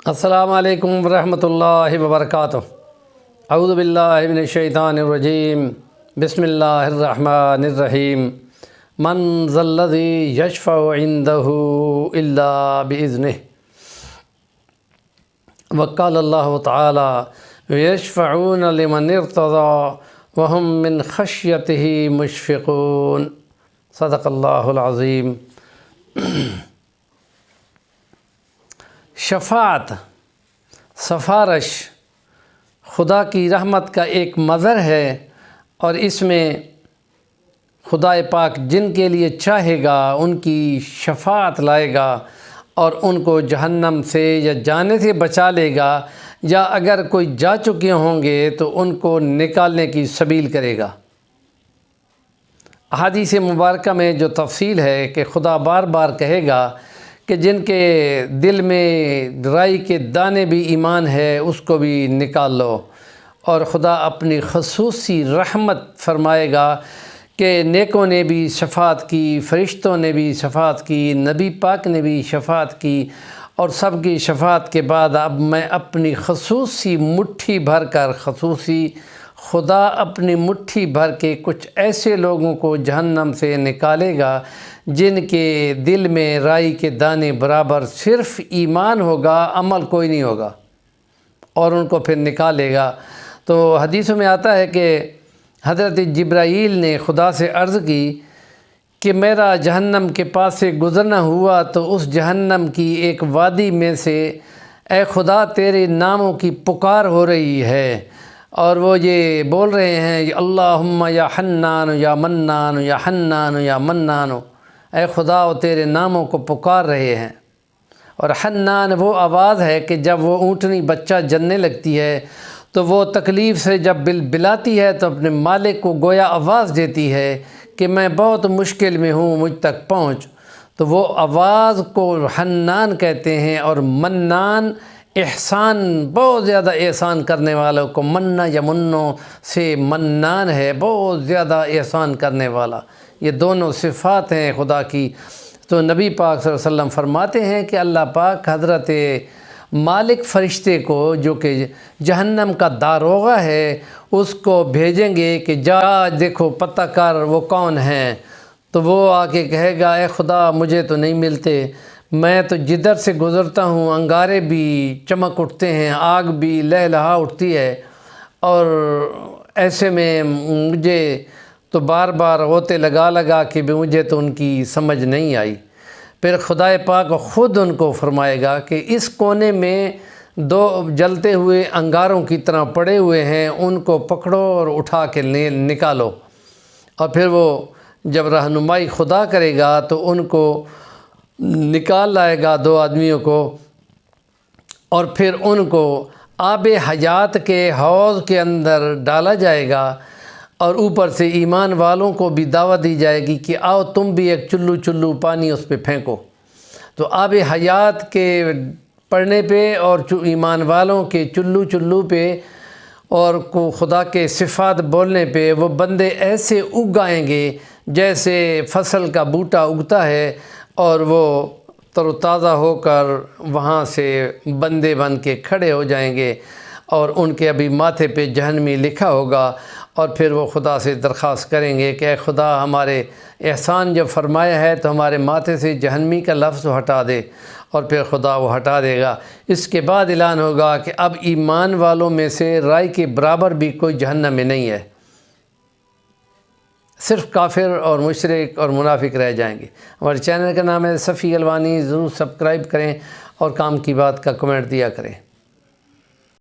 السلام علیکم ورحمۃ اللہ وبرکاتہ۔ اعوذ باللہ من الشیطان الرجیم، بسم اللہ الرحمن الرحیم۔ من ذا الذی یشفع عنده الا باذنہ، وقال اللہ تعالی یشفعون لمن ارتضى وهم من خشیتہ مشفقون۔ صدق اللہ العظیم۔ شفاعت، سفارش خدا کی رحمت کا ایک مظہر ہے، اور اس میں خدا پاک جن کے لیے چاہے گا ان کی شفاعت لائے گا اور ان کو جہنم سے یا جانے سے بچا لے گا، یا اگر کوئی جا چکے ہوں گے تو ان کو نکالنے کی سبیل کرے گا۔ احادیث مبارکہ میں جو تفصیل ہے کہ خدا بار بار کہے گا کہ جن کے دل میں رائی کے دانے بھی ایمان ہے اس کو بھی نکال لو، اور خدا اپنی خصوصی رحمت فرمائے گا کہ نیکوں نے بھی شفاعت کی، فرشتوں نے بھی شفاعت کی، نبی پاک نے بھی شفاعت کی، اور سب کی شفاعت کے بعد اب میں اپنی خصوصی مٹھی بھر کر خدا اپنی مٹھی بھر کے کچھ ایسے لوگوں کو جہنم سے نکالے گا جن کے دل میں رائی کے دانے برابر صرف ایمان ہوگا، عمل کوئی نہیں ہوگا، اور ان کو پھر نکالے گا۔ تو حدیثوں میں آتا ہے کہ حضرت جبرائیل نے خدا سے عرض کی کہ میرا جہنم کے پاس سے گزرنا ہوا تو اس جہنم کی ایک وادی میں سے اے خدا تیرے ناموں کی پکار ہو رہی ہے، اور وہ یہ بول رہے ہیں اللہم یا حنان یا منان یا حنان یا منان، اے خدا وہ تیرے ناموں کو پکار رہے ہیں۔ اور حنان وہ آواز ہے کہ جب وہ اونٹنی بچہ جننے لگتی ہے تو وہ تکلیف سے جب بلاتی ہے تو اپنے مالک کو گویا آواز دیتی ہے کہ میں بہت مشکل میں ہوں، مجھ تک پہنچ، تو وہ آواز کو حنان کہتے ہیں۔ اور منان احسان، بہت زیادہ احسان کرنے والوں کو، منّا یا منّو سے منان ہے، بہت زیادہ احسان کرنے والا۔ یہ دونوں صفات ہیں خدا کی۔ تو نبی پاک صلی اللہ علیہ وسلم فرماتے ہیں کہ اللہ پاک حضرت مالک فرشتے کو جو کہ جہنم کا داروغہ ہے اس کو بھیجیں گے کہ جا دیکھو پتہ کر وہ کون ہیں، تو وہ آ کے کہے گا اے خدا مجھے تو نہیں ملتے، میں تو جدھر سے گزرتا ہوں انگارے بھی چمک اٹھتے ہیں، آگ بھی لہلہا اٹھتی ہے، اور ایسے میں مجھے تو بار بار غوطے لگا کہ مجھے تو ان کی سمجھ نہیں آئی۔ پھر خدا پاک خود ان کو فرمائے گا کہ اس کونے میں دو جلتے ہوئے انگاروں کی طرح پڑے ہوئے ہیں، ان کو پکڑو اور اٹھا کے نکالو۔ اور پھر وہ جب رہنمائی خدا کرے گا تو ان کو نکال لائے گا، دو آدمیوں کو، اور پھر ان کو آب حیات کے حوض کے اندر ڈالا جائے گا، اور اوپر سے ایمان والوں کو بھی دعوت دی جائے گی کہ آؤ تم بھی ایک چلو پانی اس پہ پھینکو۔ تو آب حیات کے پڑھنے پہ اور ایمان والوں کے چلو پہ اور کو خدا کے صفات بولنے پہ وہ بندے ایسے اگ آئیں گے جیسے فصل کا بوٹا اگتا ہے، اور وہ تر و تازہ ہو کر وہاں سے بندے بن کے کھڑے ہو جائیں گے، اور ان کے ابھی ماتھے پہ جہنمی لکھا ہوگا، اور پھر وہ خدا سے درخواست کریں گے کہ اے خدا ہمارے احسان جب فرمایا ہے تو ہمارے ماتھے سے جہنمی کا لفظ ہٹا دے، اور پھر خدا وہ ہٹا دے گا۔ اس کے بعد اعلان ہوگا کہ اب ایمان والوں میں سے رائی کے برابر بھی کوئی جہنم میں نہیں ہے، صرف کافر اور مشرک اور منافق رہ جائیں گے۔ ہمارے چینل کا نام ہے صفی الوانی، ضرور سبسکرائب کریں اور کام کی بات کا کمنٹ دیا کریں۔